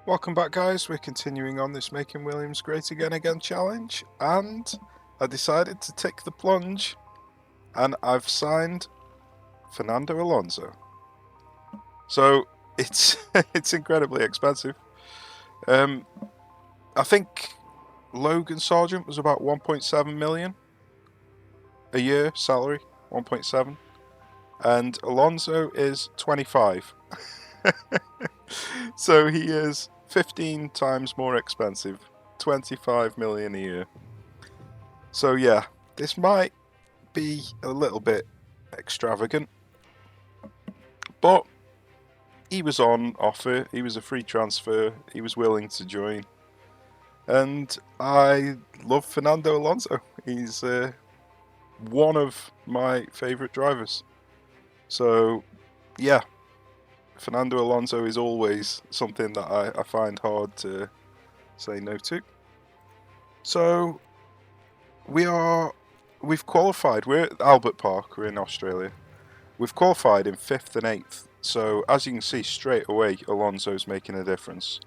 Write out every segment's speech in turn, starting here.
Welcome back, guys. We're continuing on this Making Williams Great Again challenge, and I decided to take the plunge, and I've signed Fernando Alonso. So it's it's incredibly expensive. I think Logan Sargent was about 1.7 million a year salary, 1.7, and Alonso is 25. So he is 15 times more expensive, 25 million a year. So yeah, this might be a little bit extravagant, but he was on offer, he was a free transfer, he was willing to join, and I love Fernando Alonso. He's one of my favourite drivers. So yeah, Fernando Alonso is always something that I find hard to say no to. So we've qualified. We're at Albert Park. We're in Australia. We've qualified in 5th and 8th. So as you can see straight away, Alonso's making a difference.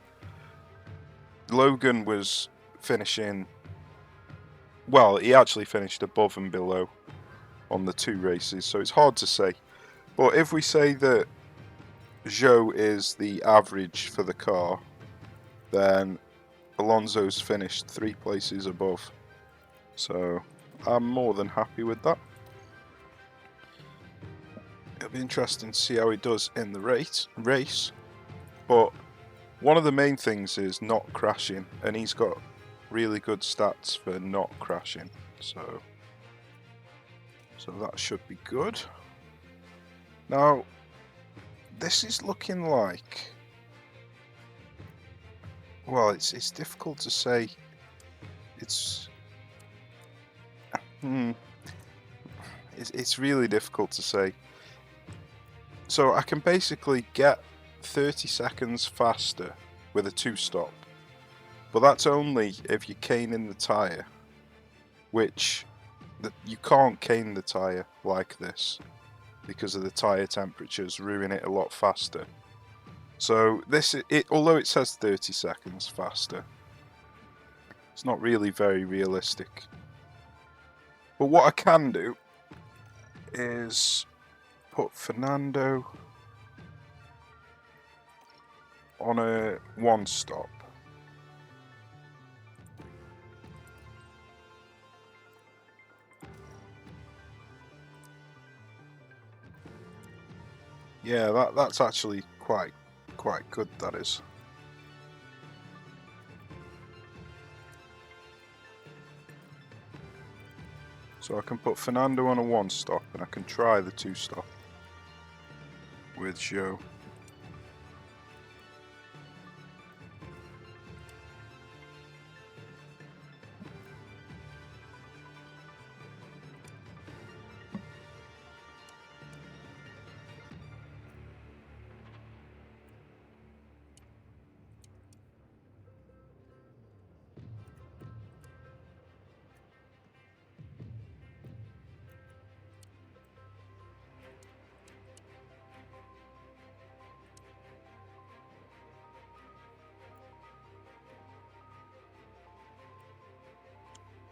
Logan was finishing. Well, he actually finished above and below on the 2 races, so it's hard to say. But if we say that Zhou is the average for the car, then Alonso's finished 3 places above. So I'm more than happy with that. It'll be interesting to see how he does in the race. But one of the main things is not crashing, and he's got really good stats for not crashing. So that should be good. Now, this is looking like, well, it's difficult to say. It's really difficult to say. So I can basically get 30 seconds faster with a 2-stop, but that's only if you cane in the tyre, which you can't cane the tyre like this because of the tyre temperatures ruin it a lot faster. So although it says 30 seconds faster, it's not really very realistic. But what I can do is put Fernando on a 1-stop. Yeah, that's actually quite good, that is. So I can put Fernando on a 1-stop, and I can try the 2-stop with Zhou.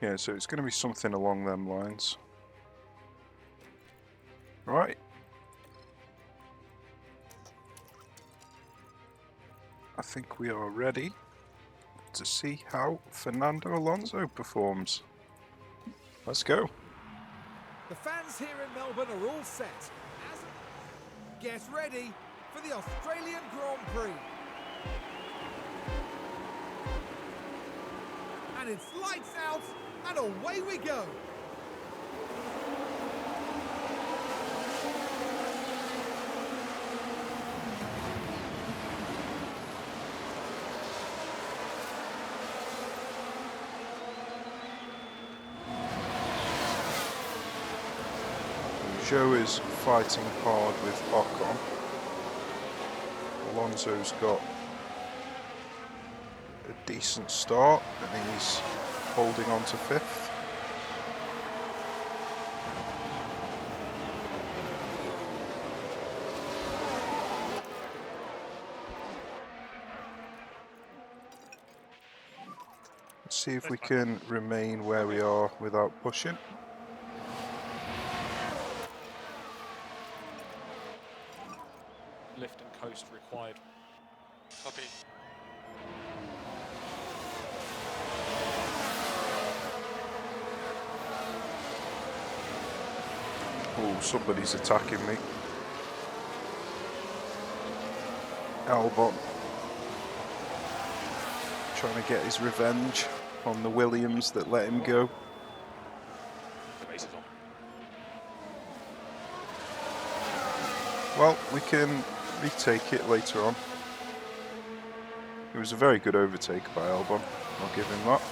Yeah, so it's going to be something along them lines. Right. I think we are ready to see how Fernando Alonso performs. Let's go. The fans here in Melbourne are all set. Get ready for the Australian Grand Prix. And it's lights out and away we go. Zhou is fighting hard with Ocon. Alonso's got a decent start, and he's holding on to 5th. see if we can remain where we are without pushing. Lift and coast required. Copy. Oh, somebody's attacking me. Albon. Trying to get his revenge on the Williams that let him go. The race is on. Well, we can retake it later on. It was a very good overtake by Albon. I'll give him that.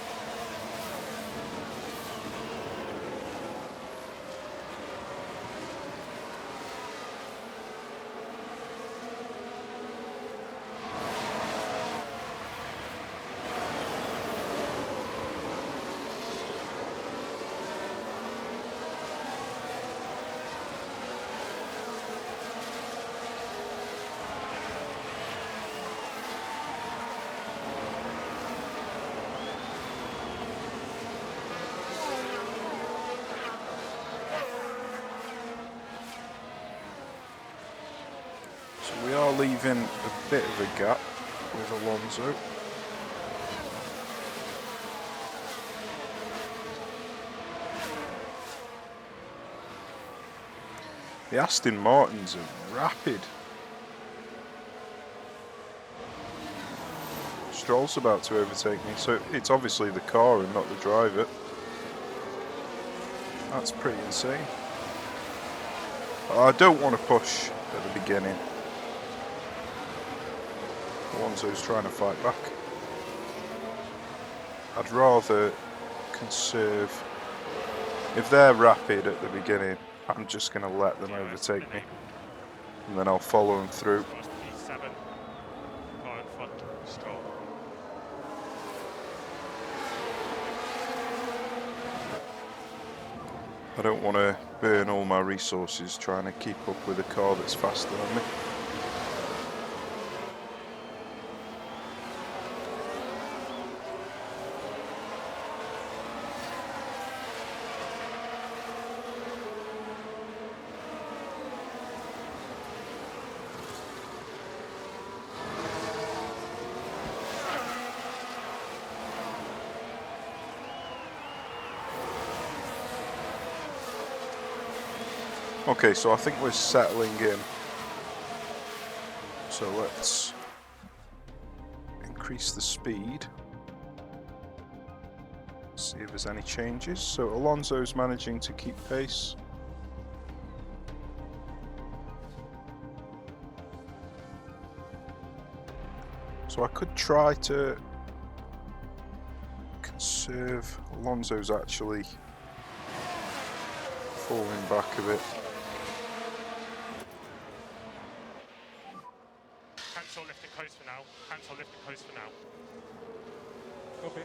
So we are leaving a bit of a gap with Alonso. The Aston Martins are rapid. Stroll's about to overtake me, so it's obviously the car and not the driver. That's pretty insane. I don't want to push at the beginning. Alonso's trying to fight back. I'd rather conserve. If they're rapid at the beginning, I'm just going to let them overtake me. And then I'll follow them through. P7. Car in front. Stroll. I don't want to burn all my resources trying to keep up with a car that's faster than me. Okay, so I think we're settling in. So let's increase the speed. See if there's any changes. So Alonso's managing to keep pace. So I could try to conserve. Alonso's actually falling back a bit. Cancel lift and coast for now. Cancel lift and coast for now. Copy.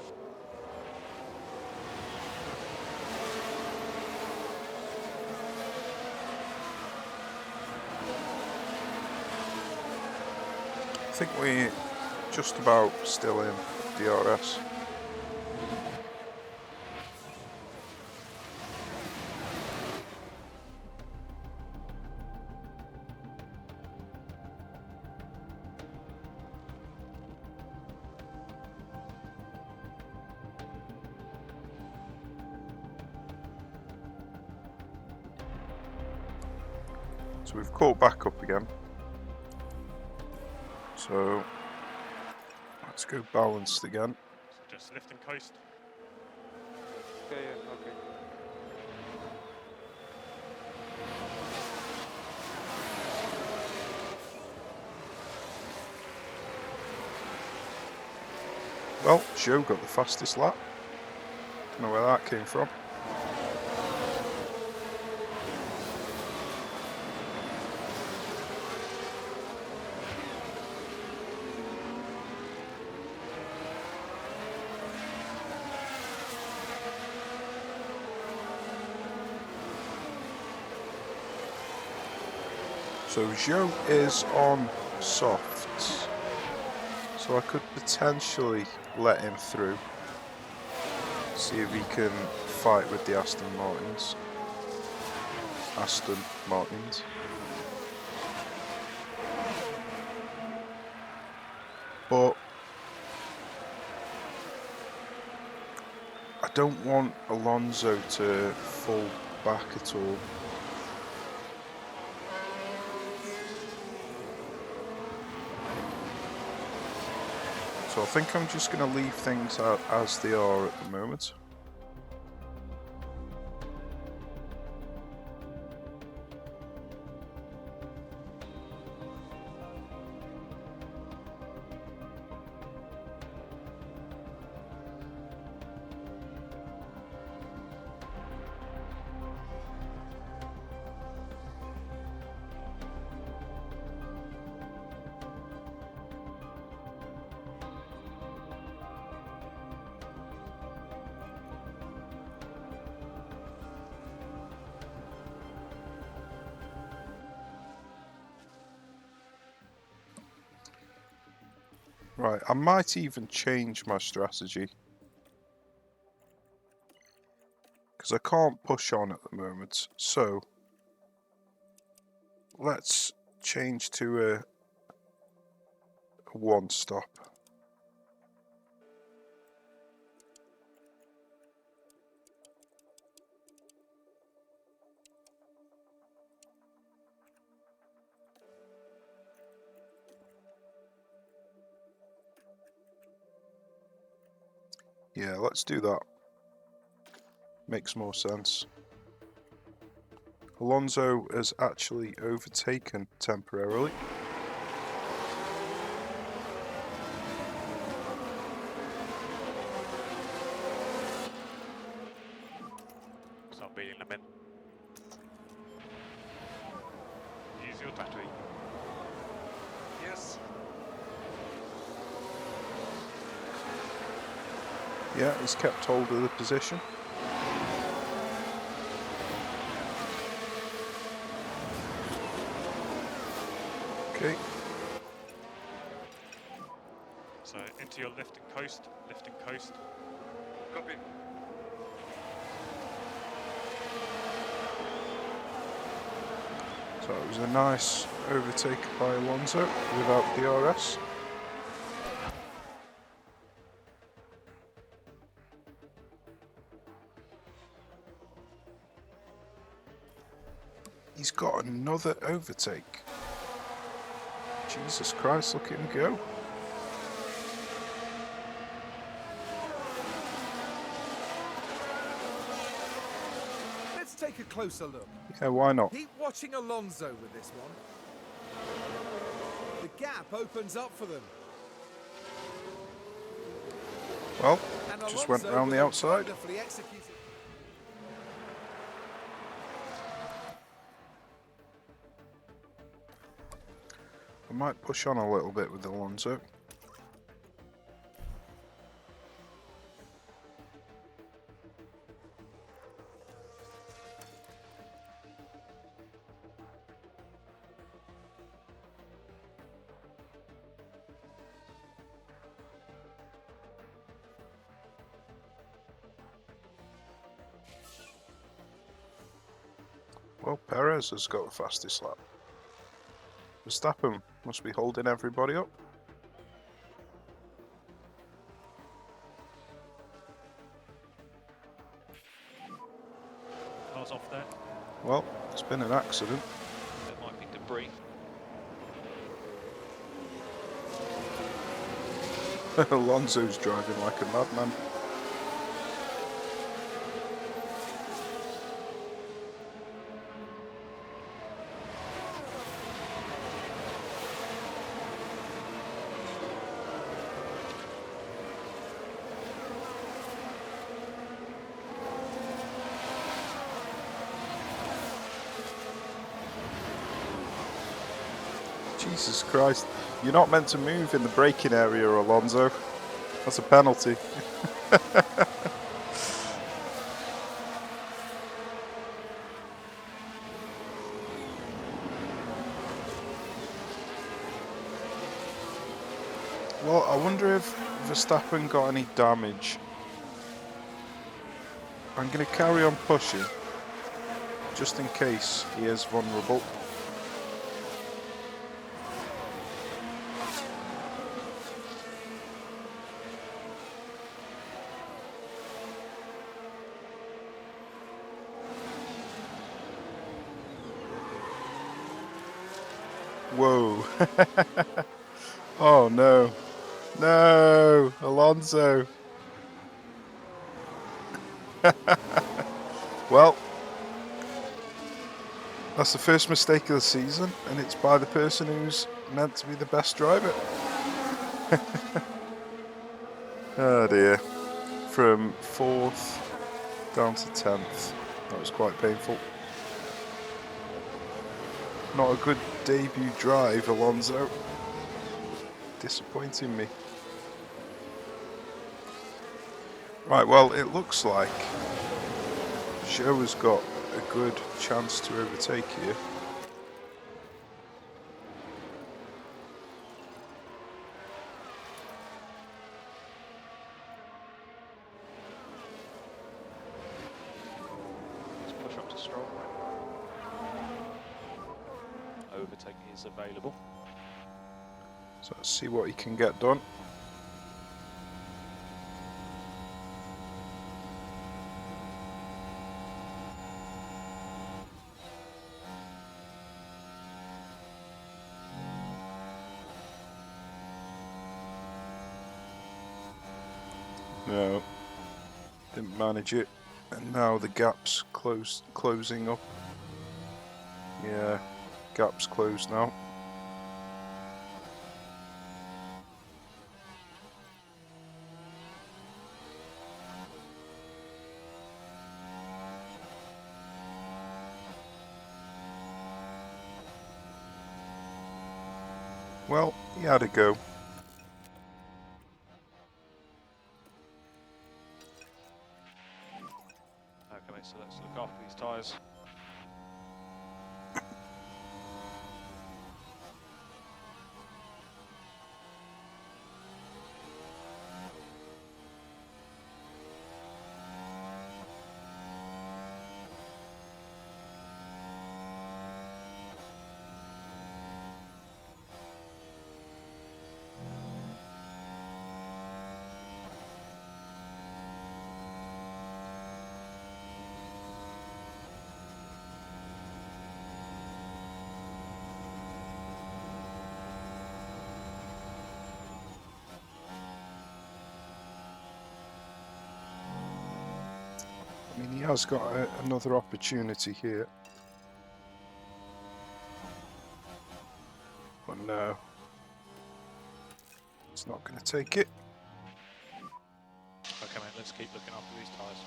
I think we're just about still in DRS. So we've caught back up again. So let's go balanced again. Just lift and coast. Yeah, okay. Well, Joe got the fastest lap. Don't know where that came from. So Joe is on softs, so I could potentially let him through. See if he can fight with the Aston Martins. Aston Martins. But I don't want Alonso to fall back at all. So I think I'm just going to leave things out as they are at the moment. Right, I might even change my strategy. Because I can't push on at the moment. So, let's change to a one stop. Yeah, let's do that. Makes more sense. Alonso has actually overtaken temporarily. Stop beating them in. Use your battery. Yes. Yeah, he's kept hold of the position. Okay. So into your lift and coast, lift and coast. Copy. So it was a nice overtake by Alonso without DRS. He's got another overtake. Jesus Christ, look at him go. Let's take a closer look. Yeah, why not? Keep watching Alonso with this one. The gap opens up for them. Well, And just went Alonso round the with a outside. wonderfully executed. I might push on a little bit with Alonso. Well, Perez has got the fastest lap. Verstappen must be holding everybody up. Car's off there. Well, it's been an accident. There might be debris. Alonso's driving like a madman. Jesus Christ. You're not meant to move in the braking area, Alonso. That's a penalty. Well, I wonder if Verstappen got any damage. I'm going to carry on pushing, just in case he is vulnerable. Whoa. Oh no. No, Alonso. Well, that's the first mistake of the season, and it's by the person who's meant to be the best driver. Oh dear. From 4th down to 10th. That was quite painful. Not a good debut drive, Alonso. Disappointing me. Right, well, it looks like Zhou has got a good chance to overtake here. Let's push up to Stroll. Overtake is available. So let's see what he can get done. No, didn't manage it, and now the gap's closing up. Yeah, gap's closed now. Well, he had a go. Okay, so let's look after these tyres. I mean, he has got another opportunity here. But no. It's not going to take it. Okay, mate, let's keep looking after these tyres.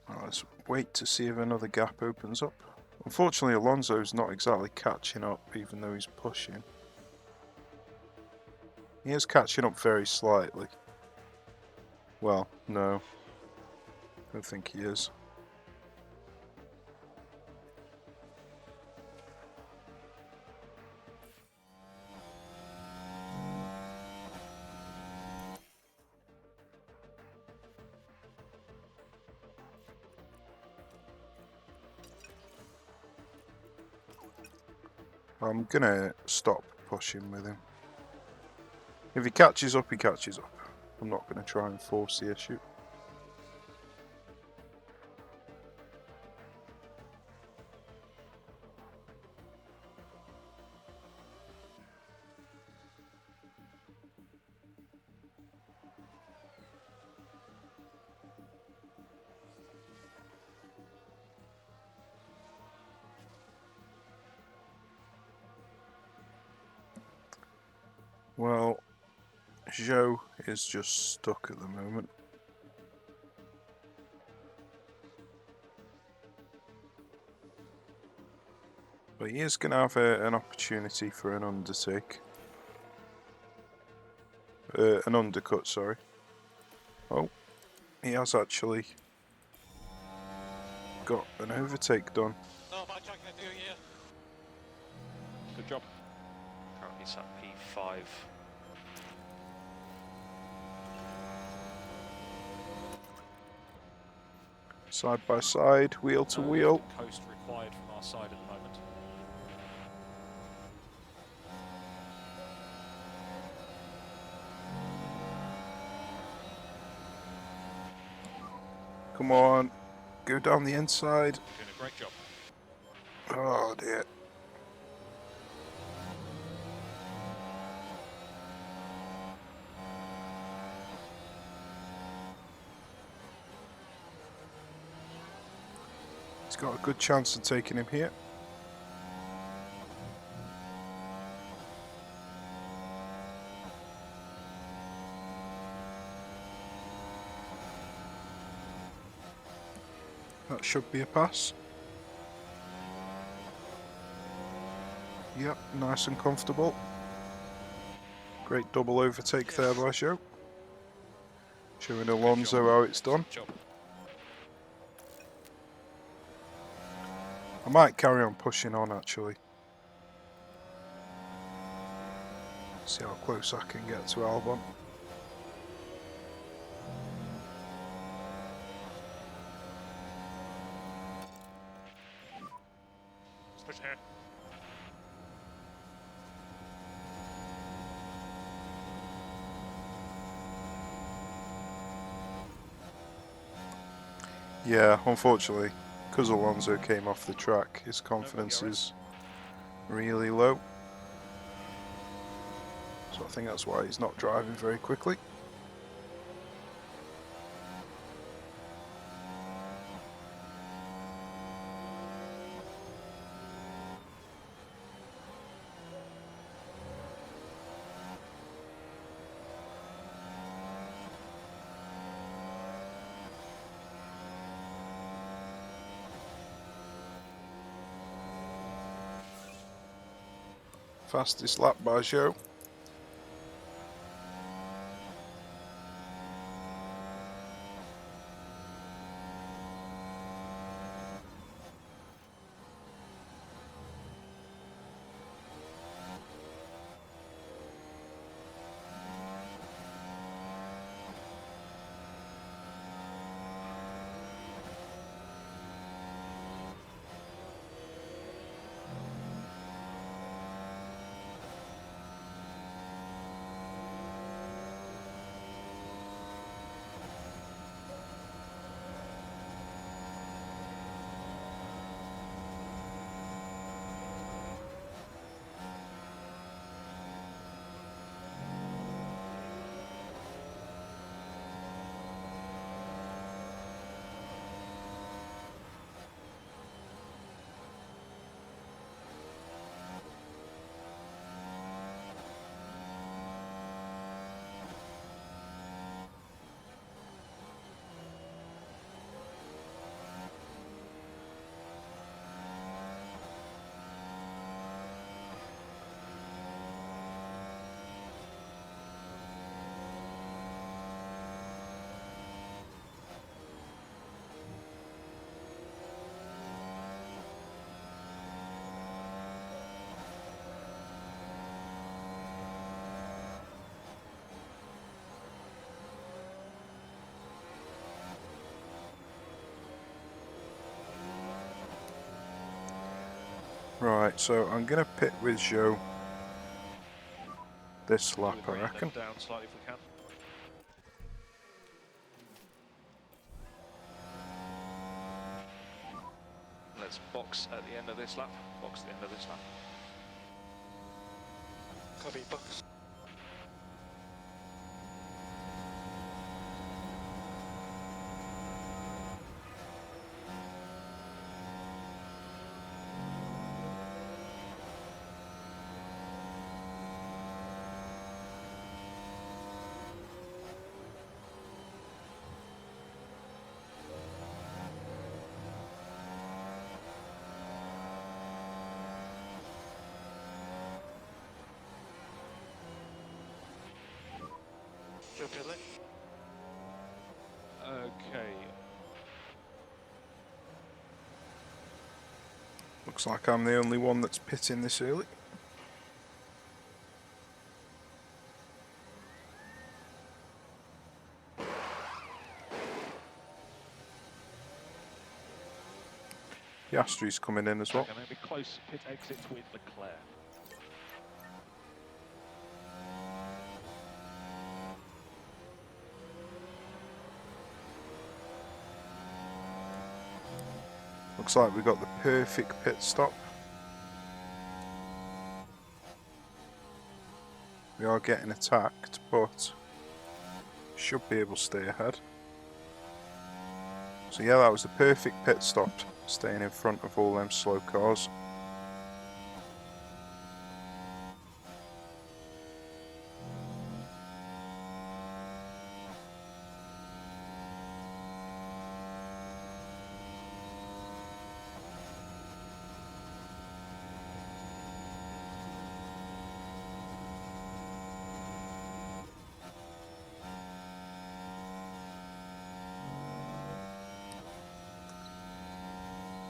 Well, let's wait to see if another gap opens up. Unfortunately, Alonso's not exactly catching up, even though he's pushing. He is catching up very slightly. Well, no. I don't think he is. I'm gonna stop pushing with him. If he catches up, he catches up. I'm not gonna try and force the issue. Well, Zhou is just stuck at the moment. But he is going to have an opportunity for an undertake. An undercut, sorry. Oh, he has actually got an overtake done. Good job. Currently sat P5. Side by side, wheel to No wheel. lift and coast required from our side at the moment. Come on, go down the inside. You're doing a great job. Oh dear. He's got a good chance of taking him here. That should be a pass. Yep, nice and comfortable. Great double overtake there by Joe. Showing Alonso how it's done. Good job. I might carry on pushing on actually. See how close I can get to Albon. Let's push here. Yeah, unfortunately, because Alonso came off the track, his confidence is really low. So I think that's why he's not driving very quickly. Fastest lap by Joe. Right, so I'm going to pit with Joe this lap, I reckon. Down slightly if we can. Let's box at the end of this lap. Box at the end of this lap. Copy, box. Okay. Looks like I'm the only one that's pitting this early. Piastri's coming in as well. Going to be close pit exit with Leclerc. Looks like we got the perfect pit stop. We are getting attacked, but should be able to stay ahead. So yeah, that was the perfect pit stop, staying in front of all them slow cars.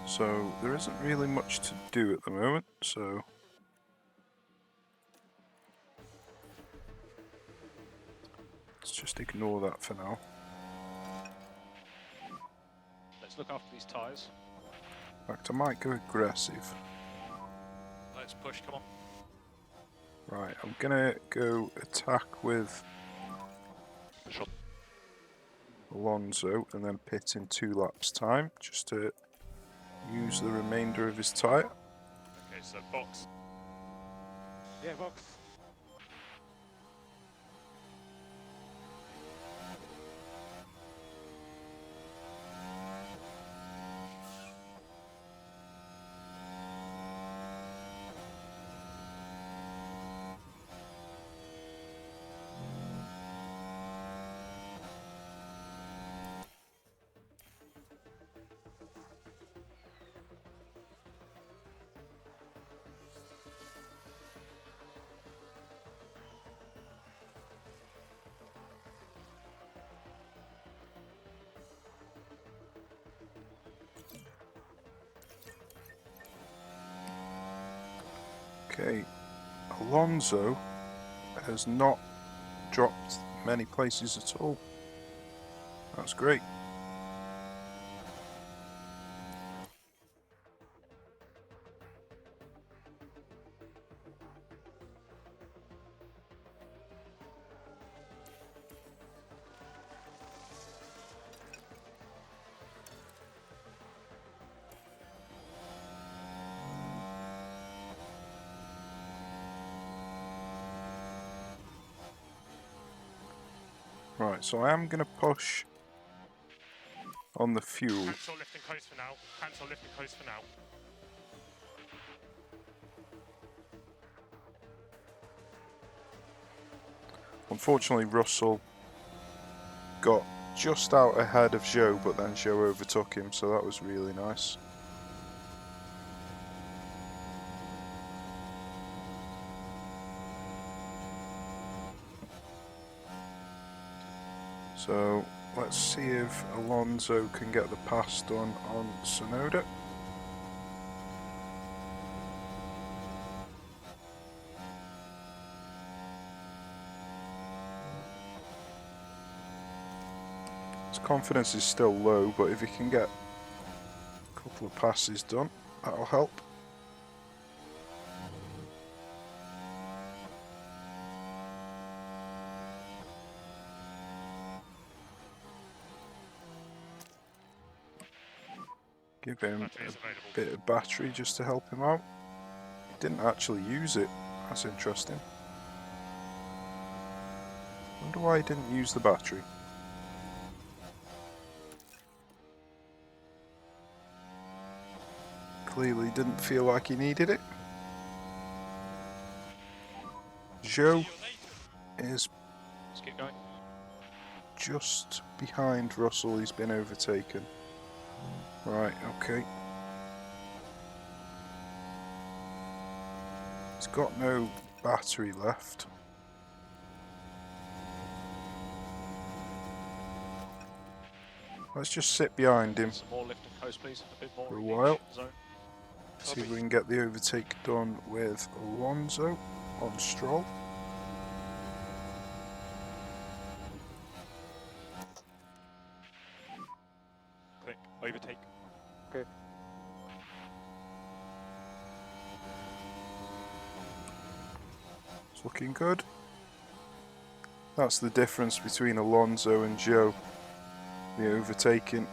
So there isn't really much to do at the moment, so let's just ignore that for now. Let's look after these tyres. In fact, I might go aggressive. Let's push, come on. Right, I'm gonna go attack with Push on. Alonso and then pit in 2 laps time, just to use the remainder of his tyre. Okay, so box. Yeah, box. Okay, Alonso has not dropped many places at all. That's great. Right, so I am going to push on the fuel. Cancel lift and coast for now. Cancel lift and coast for now. Unfortunately, Russell got just out ahead of Zhou, but then Zhou overtook him, so that was really nice. So let's see if Alonso can get the pass done on Tsunoda. His confidence is still low, but if he can get a couple of passes done, that'll help. Give him Battery is a available. bit of battery just to help him out. He didn't actually use it. That's interesting. Wonder why he didn't use the battery. Clearly didn't feel like he needed it. Zhou is Let's keep going. just behind Russell. He's been overtaken. Right, okay. He's got no battery left. Let's just sit behind him Some more lift and coast, please. A bit more for a in the while. zone. See if we can get the overtake done with Alonso on Stroll. Quick, overtake. It's looking good. That's the difference between Alonso and Joe. The overtaking.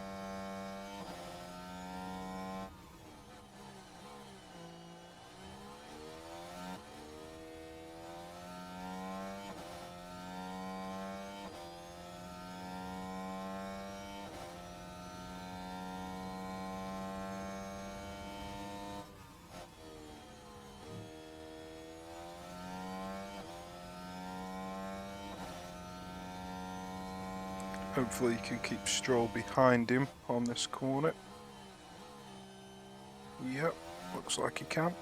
Hopefully you can keep Stroll behind him on this corner. Yep, looks like he can.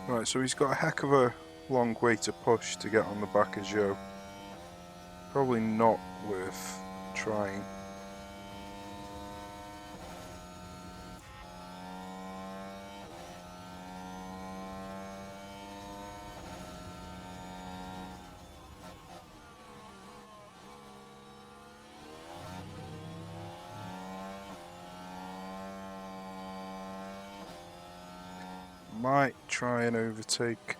Right, so he's got a heck of a long way to push to get on the back of Joe. Probably not worth trying. Might try and overtake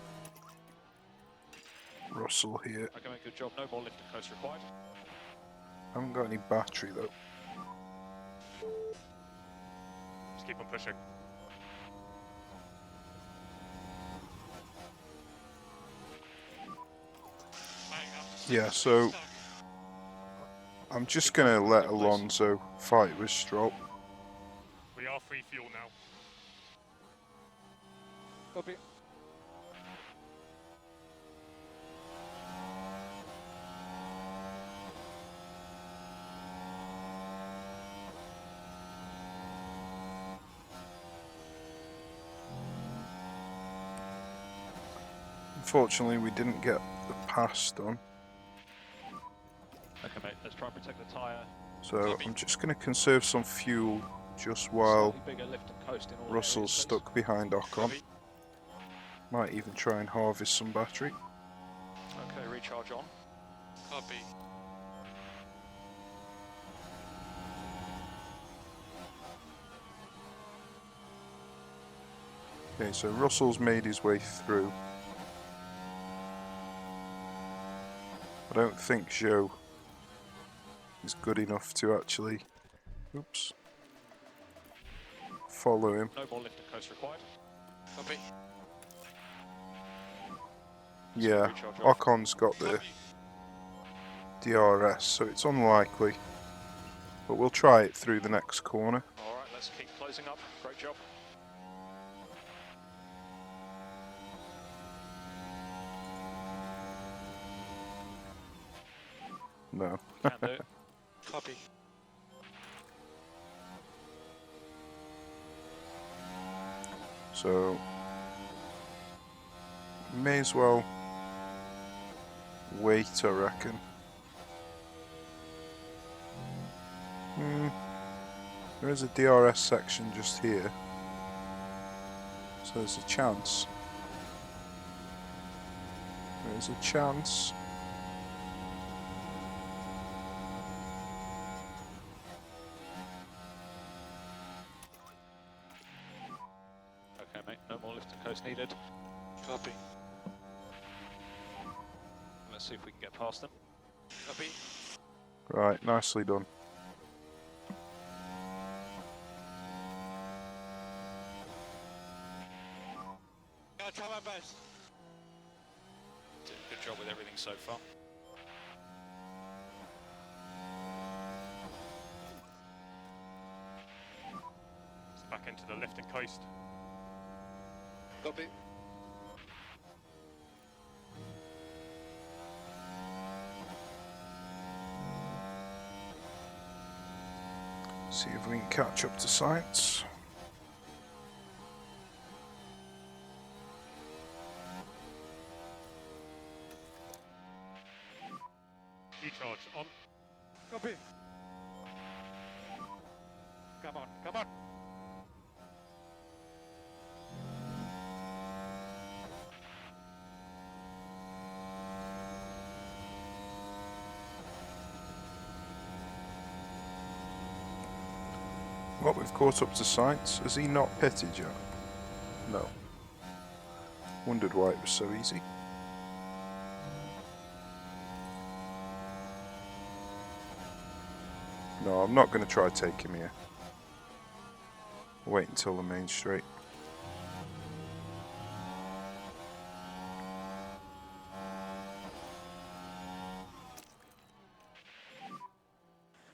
Russell here. Okay, mate, good job. No more lift and coast required. Haven't got any battery though. Just keep on pushing. Yeah, so I'm just gonna let Alonso fight with Stroll. We are free fuel now. Copy. Unfortunately, we didn't get the pass done, Okay, mate, let's try and protect the tyre. so I'm just gonna conserve some fuel just while Slightly bigger lift and coast in all Russell's areas, please. stuck behind Ocon. Might even try and harvest some battery. Okay, recharge on. Copy. Okay, so Russell's made his way through. I don't think Joe is good enough to actually, oops, follow him. No more lift and coast required. Copy. Yeah, Recharge off. Ocon's got the DRS, so it's unlikely. But we'll try it through the next corner. Alright, let's keep closing up. Great job. No. Can do it. Copy. So, may as well wait, I reckon. There is a DRS section just here, so there's a chance. There's a chance. Okay, mate, no more lift and coast needed. Copy. Let's see if we can get past them. Copy. Right, nicely done. I'll try my best. Did a good job with everything so far. Back into the lift and coast. Copy. See if we can catch up to science. Decharge on. Copy. Come on, come on. Well, we've caught up to Sainz. Has he not pitted yet? No. Wondered why it was so easy. No, I'm not going to try to take him here. Wait until the main straight.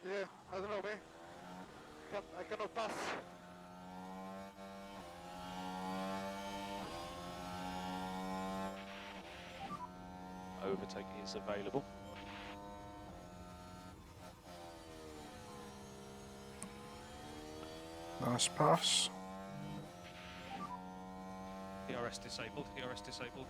Yeah, I don't know, man. I cannot pass. Overtake is available. Nice pass. ERS disabled, ERS disabled.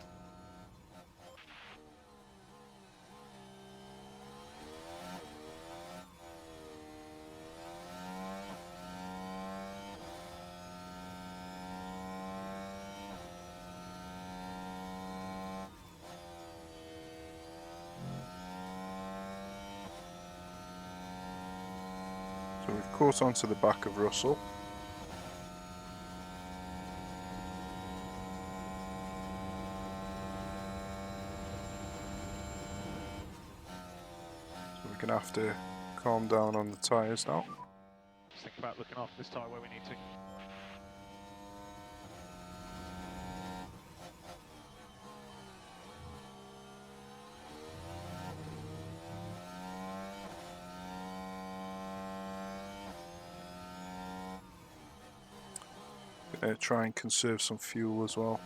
So we've caught onto the back of Russell. So we're going to have to calm down on the tyres now. Just think about looking after this tyre where we need to. Try and conserve some fuel as well.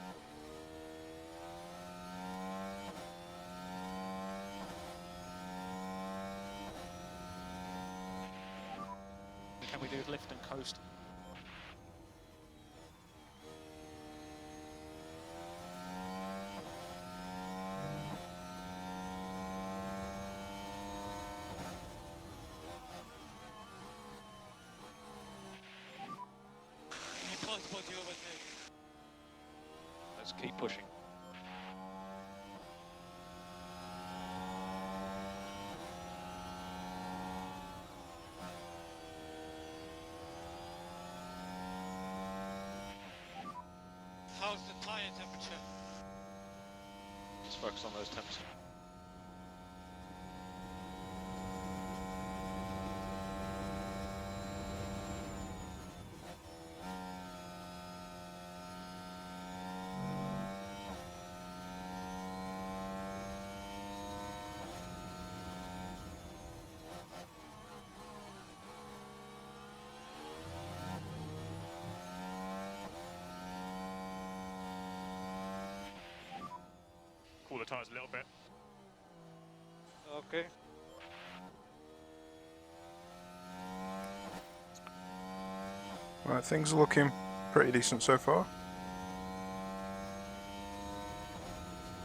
Can we do lift and coast? Let's keep pushing. How's the tire temperature? Just focus on those temps. Cool the tyres a little bit. Okay. Right, things are looking pretty decent so far.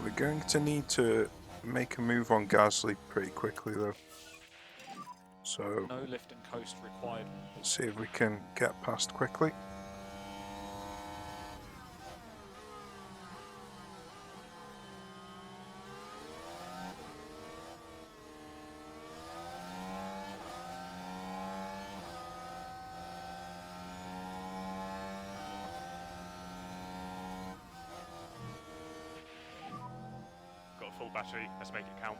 We're going to need to make a move on Gasly pretty quickly though. So No lift and coast required. let's see if we can get past quickly. Got a full battery, let's make it count.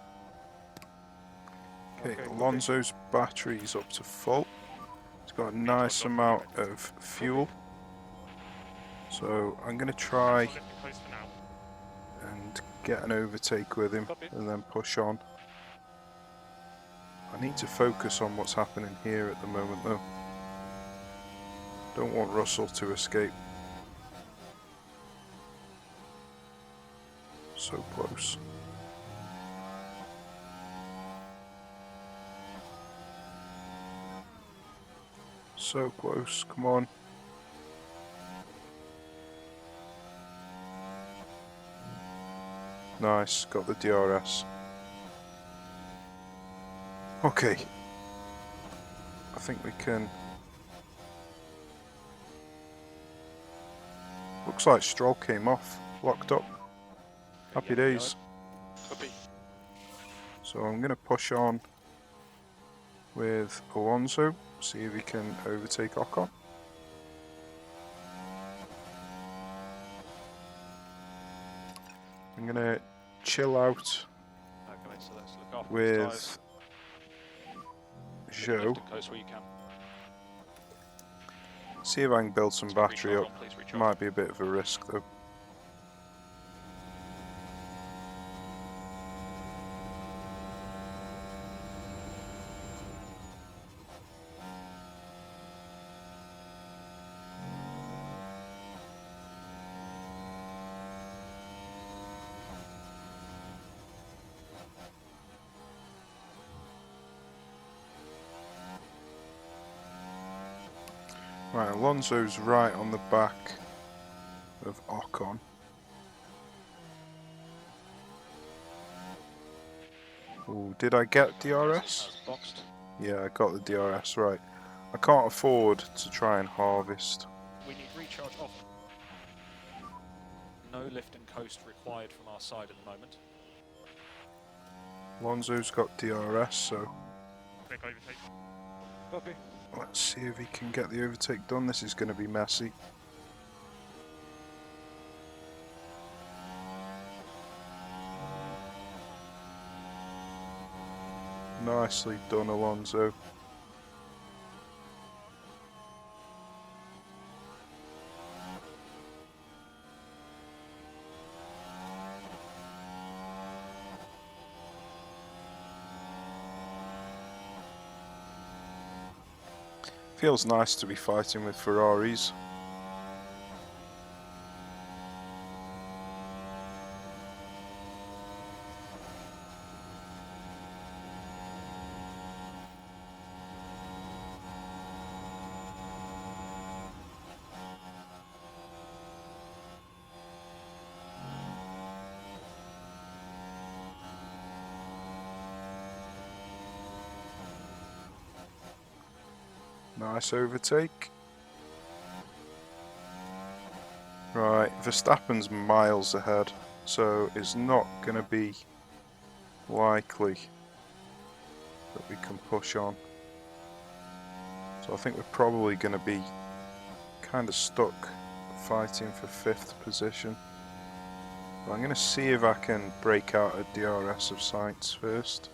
Okay, Okay, Alonso's battery's up to full. It's got a nice amount of fuel. So I'm going to try Lift and coast for now. and get an overtake with him Copy. and then push on. I need to focus on what's happening here at the moment though. Don't want Russell to escape. So close. So close, come on. Nice, got the DRS. Okay. I think we can... Looks like Stroll came off, locked up. Happy days. Copy. So I'm going to push on with Alonso, see if he can overtake Ocon. I'm going to chill out Okay, so let's look after with these tyres. Zhou, Lift and coast where you can. see if I can build some battery Recharge up. on, please recharge. Might be a bit of a risk though. Right, Alonso's right on the back of Ocon. Ooh, did I get DRS? Has boxed. Yeah, I got the DRS right. I can't afford to try and harvest. We need recharge off. No lift and coast required from our side at the moment. Alonso's got DRS, so Quick overtake. Copy. let's see if he can get the overtake done. This is going to be messy. Nicely done, Alonso. Feels nice to be fighting with Ferraris. Nice overtake. Right, Verstappen's miles ahead, so it's not going to be likely that we can push on. So I think we're probably going to be kind of stuck fighting for 5th position. But I'm going to see if I can break out a DRS of Sainz first.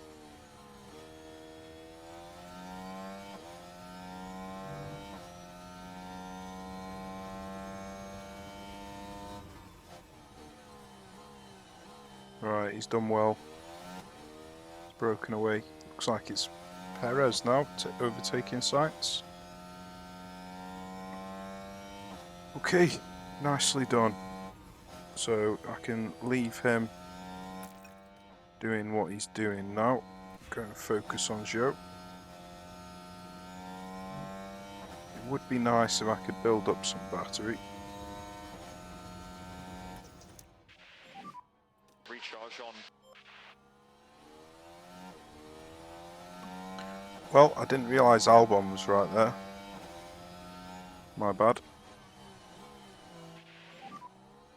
Right, he's done well. He's broken away. Looks like it's Perez now overtaking Sainz. Okay, nicely done. So I can leave him doing what he's doing now. Going to focus on Zhou. It would be nice if I could build up some battery. Recharge on. Well, I didn't realise Albon was right there. My bad.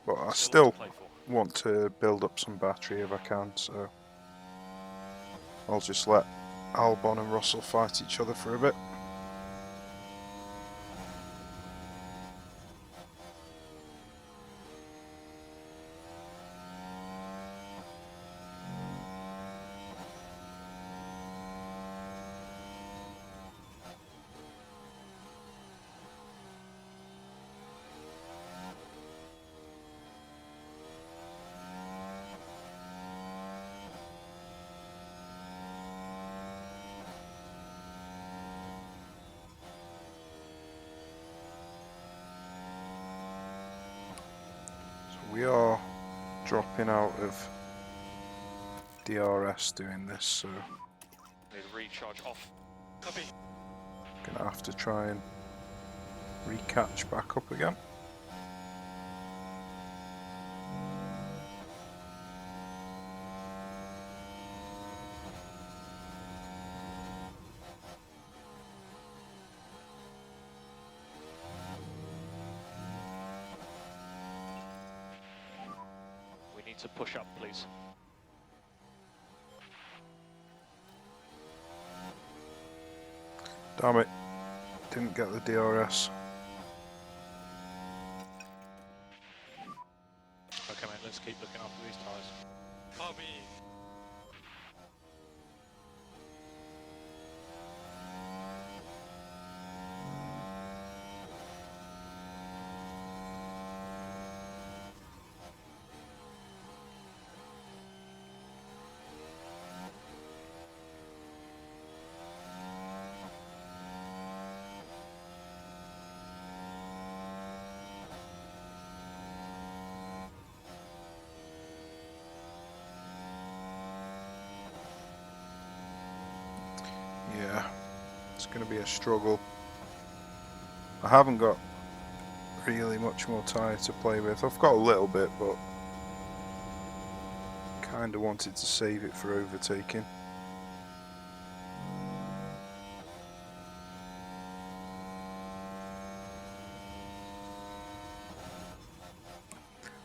But I still to play for. want to build up some battery if I can, so I'll just let Albon and Russell fight each other for a bit. We are dropping out of DRS doing this, so Need recharge off. Copy. gonna have to try and recatch back up again. to push up, please. Damn it. Didn't get the DRS. Okay, mate, let's keep looking after these tyres. Copy. Yeah, it's going to be a struggle. I haven't got really much more tyre to play with. I've got a little bit, but kind of wanted to save it for overtaking.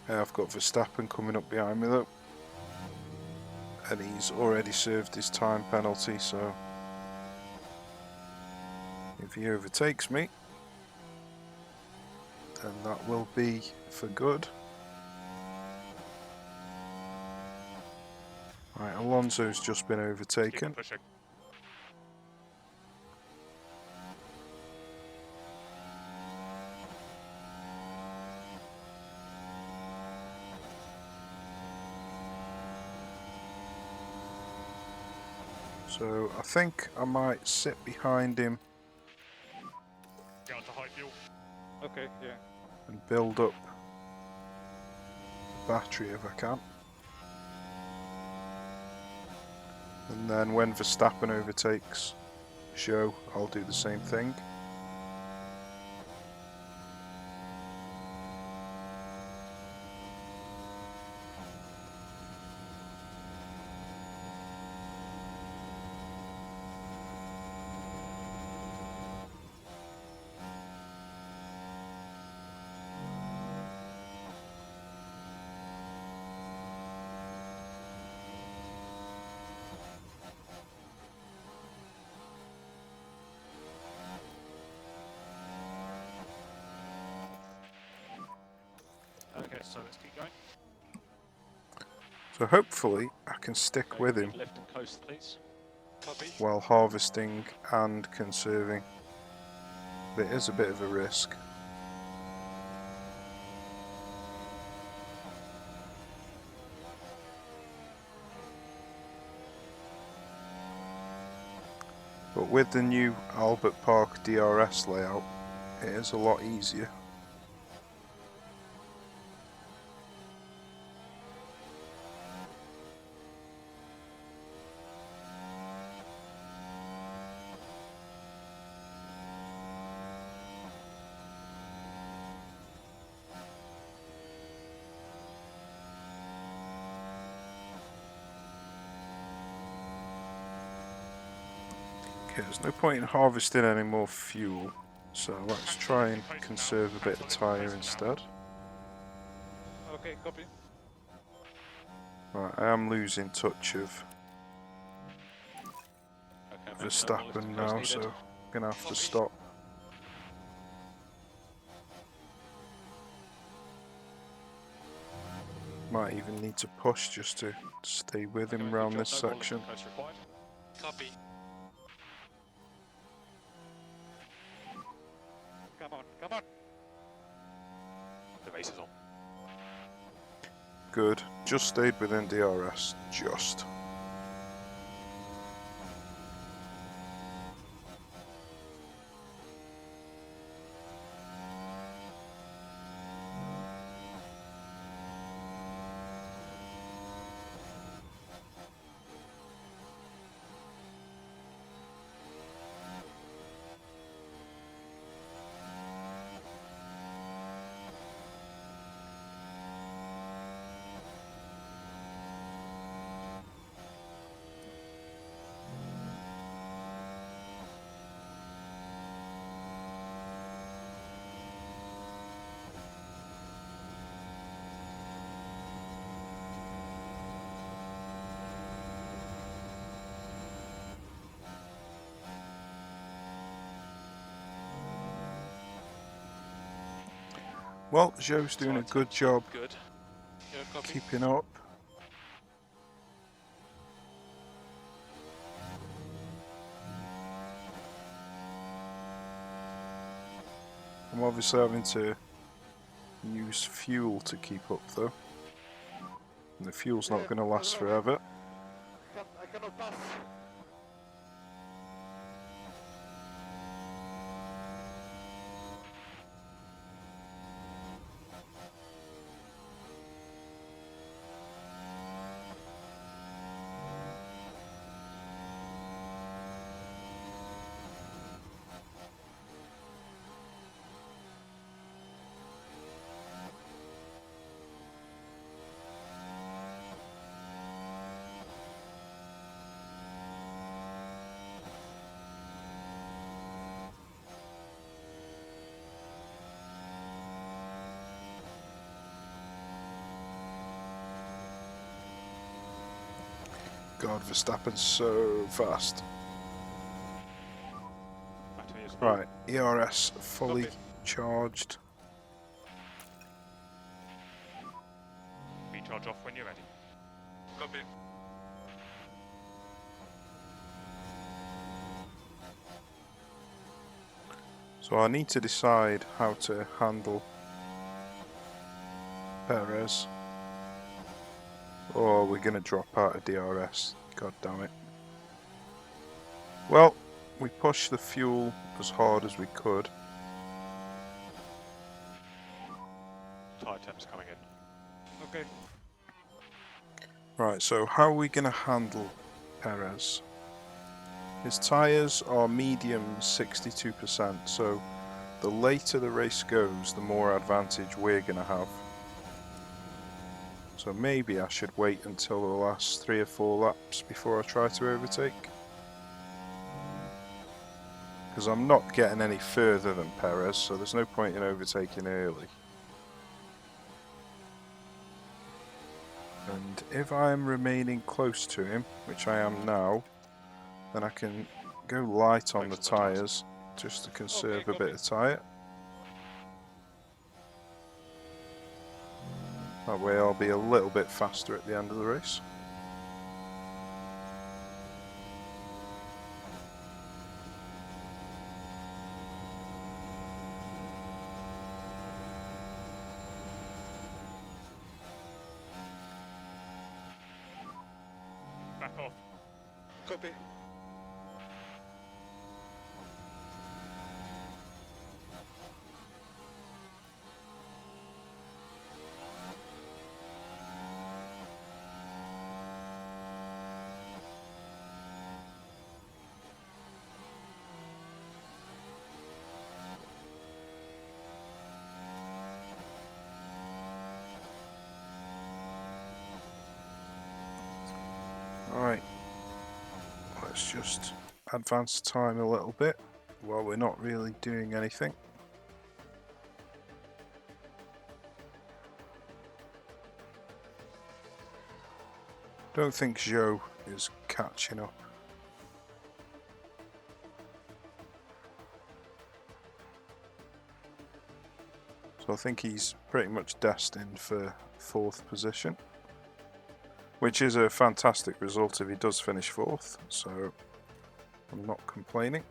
I've got Verstappen coming up behind me though, and he's already served his time penalty, so if he overtakes me, then that will be for good. Right, Alonso's just been Keep overtaken. pushing. So I think I might sit behind him Get onto high fuel. Okay, yeah. and build up the battery if I can. And then when Verstappen overtakes Zhou, I'll do the same thing. Okay, so let's keep going. So hopefully I can stick Okay, with him keep left and coast, please. Copy. while harvesting and conserving. But it is a bit of a risk. But with the new Albert Park DRS layout, it is a lot easier. Okay, there's no point in harvesting any more fuel, so let's try and conserve a bit of tyre instead. Okay, copy. Right, I am losing touch of Okay, mate, no more lift Verstappen and now, coast so needed. I'm gonna have to stop. Might even need to push just to stay with Okay, him mate, around good this job. No more lift section. and coast required. Copy. Come on, come on. The race is on. Good, just stayed within DRS, just. Well, Joe's doing a Tyre good temps job look good. Yeah, copy. keeping up. I'm obviously having to use fuel to keep up though. And the fuel's not going to last forever. I cannot pass. God, Verstappen's so fast. Battery is full. Right, ERS fully Copy. charged. Recharge off when you're ready. Copy. So I need to decide how to handle Perez. Or we're going to drop out of DRS. God damn it. Well, we pushed the fuel as hard as we could. Tyre temps coming in. Okay. Right, so how are we going to handle Perez? His tyres are medium 62%, so the later the race goes, the more advantage we're going to have. So maybe I should wait until the last 3 or 4 laps before I try to overtake. Because I'm not getting any further than Perez, so there's no point in overtaking early. And if I'm remaining close to him, which I am now, then I can go light on the Focus on the tyres. tyres just to conserve a copy. bit of tyre. That way I'll be a little bit faster at the end of the race. Back off. Copy. Alright, let's just advance time a little bit while we're not really doing anything. Don't think Joe is catching up. So I think he's pretty much destined for 4th position, which is a fantastic result if he does finish 4th, so I'm not complaining.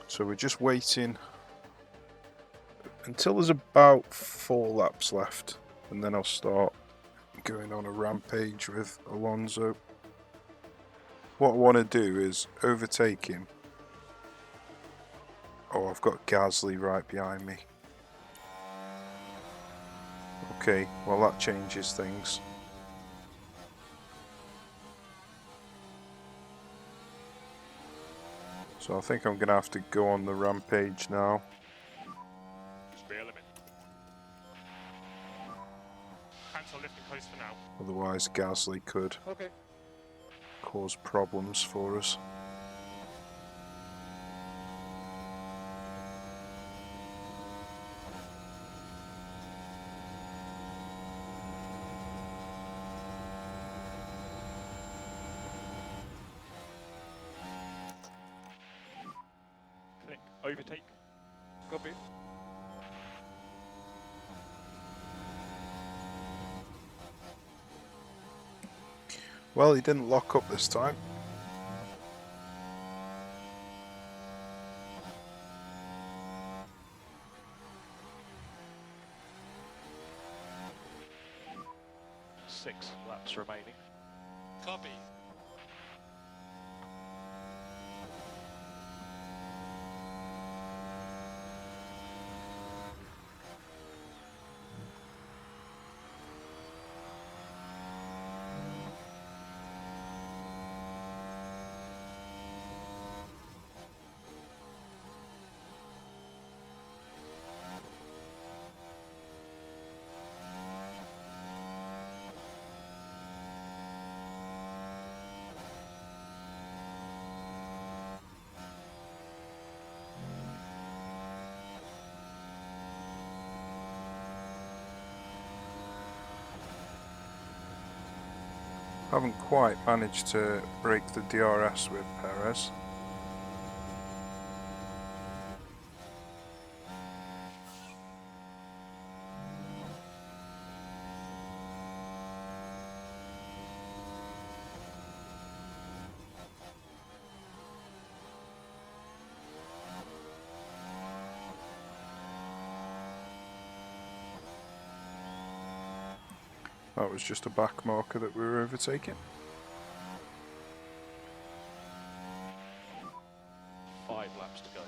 So we're just waiting until there's about 4 laps left, and then I'll start going on a rampage with Alonso. What I want to do is overtake him. Oh, I've got Gasly right behind me. Okay, well that changes things. So I think I'm going to have to go on the rampage now. Rear limit. Cancel lifting coast for now. Otherwise Gasly could Okay. cause problems for us. overtake. Copy. Well, he didn't lock up this time. Six laps remaining. Copy. Haven't quite managed to break the DRS with Perez. That was just a back marker that we were overtaking. 5 laps to go.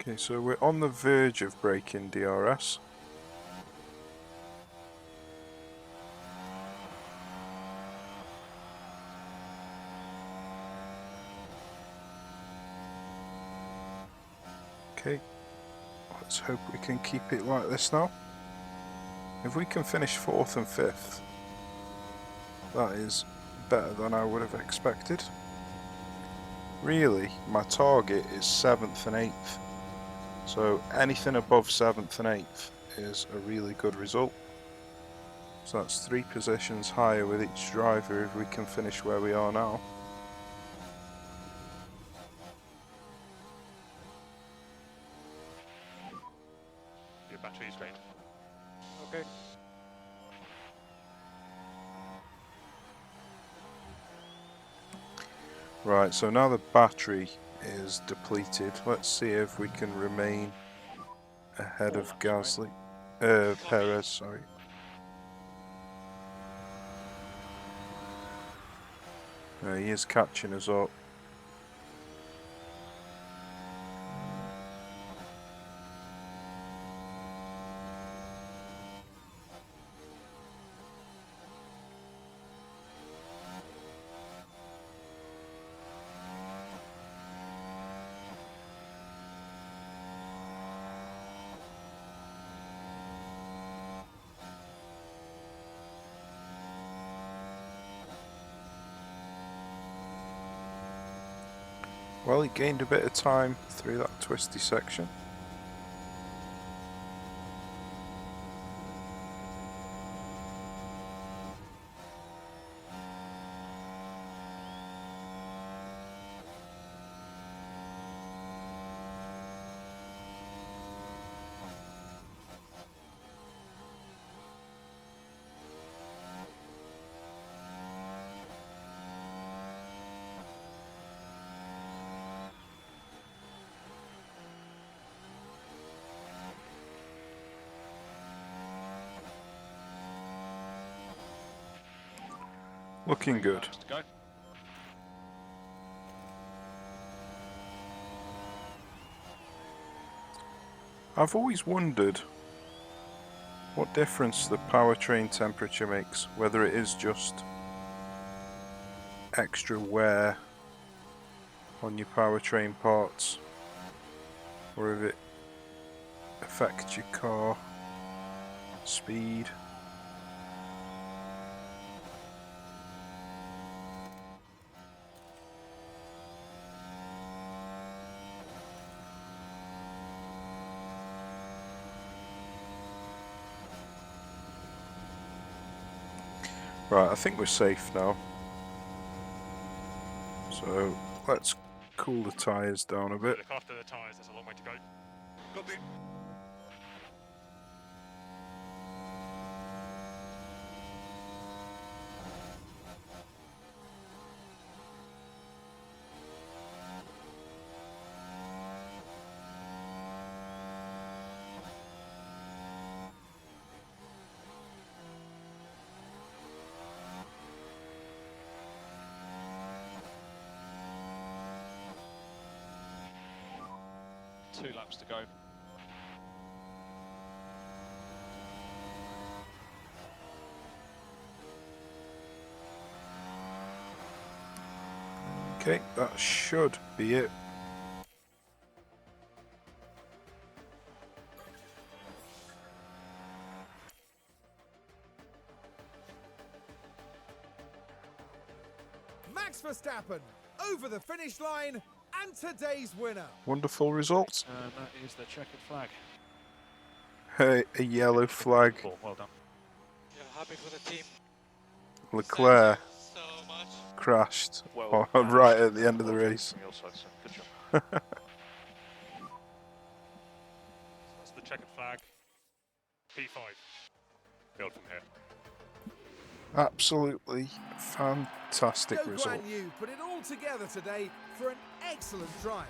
Okay, so we're on the verge of breaking DRS. Okay, let's hope we can keep it like this now. If we can finish 4th and 5th, that is better than I would have expected. Really, my target is 7th and 8th. So anything above 7th and 8th is a really good result. So that's 3 positions higher with each driver if we can finish where we are now. Your battery is drained. Okay. Right, so now the battery is depleted. Let's see if we can remain ahead of Gasly. Perez, sorry. He is catching us up. Well, he gained a bit of time through that twisty section. Looking 3 good. laps to go. I've always wondered what difference the powertrain temperature makes, whether it is just extra wear on your powertrain parts or if it affects your car speed. Right, I think we're safe now. So let's cool the tyres down a bit. Look after the tyres, there's a long way to go. Copy. Two laps to go. Okay, that should be it. Max Verstappen over the finish line and today's winner. Wonderful result. And that is the checkered flag. A yellow flag. Well done. Yeah, happy for the team. Leclerc Thank you so much. crashed Well right at the end of the Well done race. from your side, sir. Good job. That's the checkered flag. P5. Build from here. Absolutely fantastic Joe result. Guan Yu put it all together today for an excellent drive.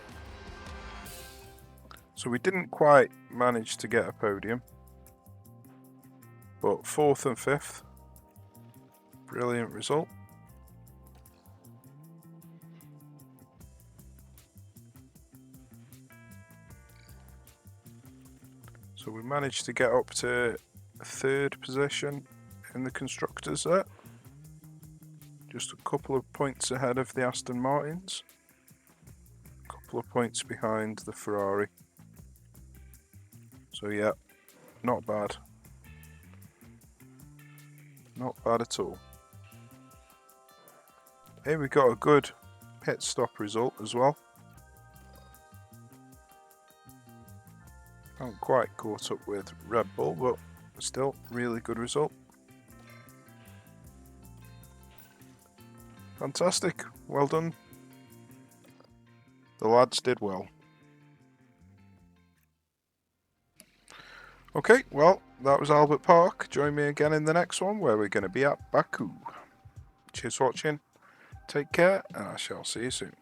So we didn't quite manage to get a podium, but 4th and 5th, brilliant result. So we managed to get up to 3rd position in the constructors there. Just a couple of points ahead of the Aston Martins. A couple of points behind the Ferrari. So yeah, not bad. Not bad at all. Here we got a good pit stop result as well. Haven't quite caught up with Red Bull, but still really good result. Fantastic, well done. The lads did well. Okay, well, that was Albert Park. Join me again in the next one where we're going to be at Baku. Cheers for watching, take care, and I shall see you soon.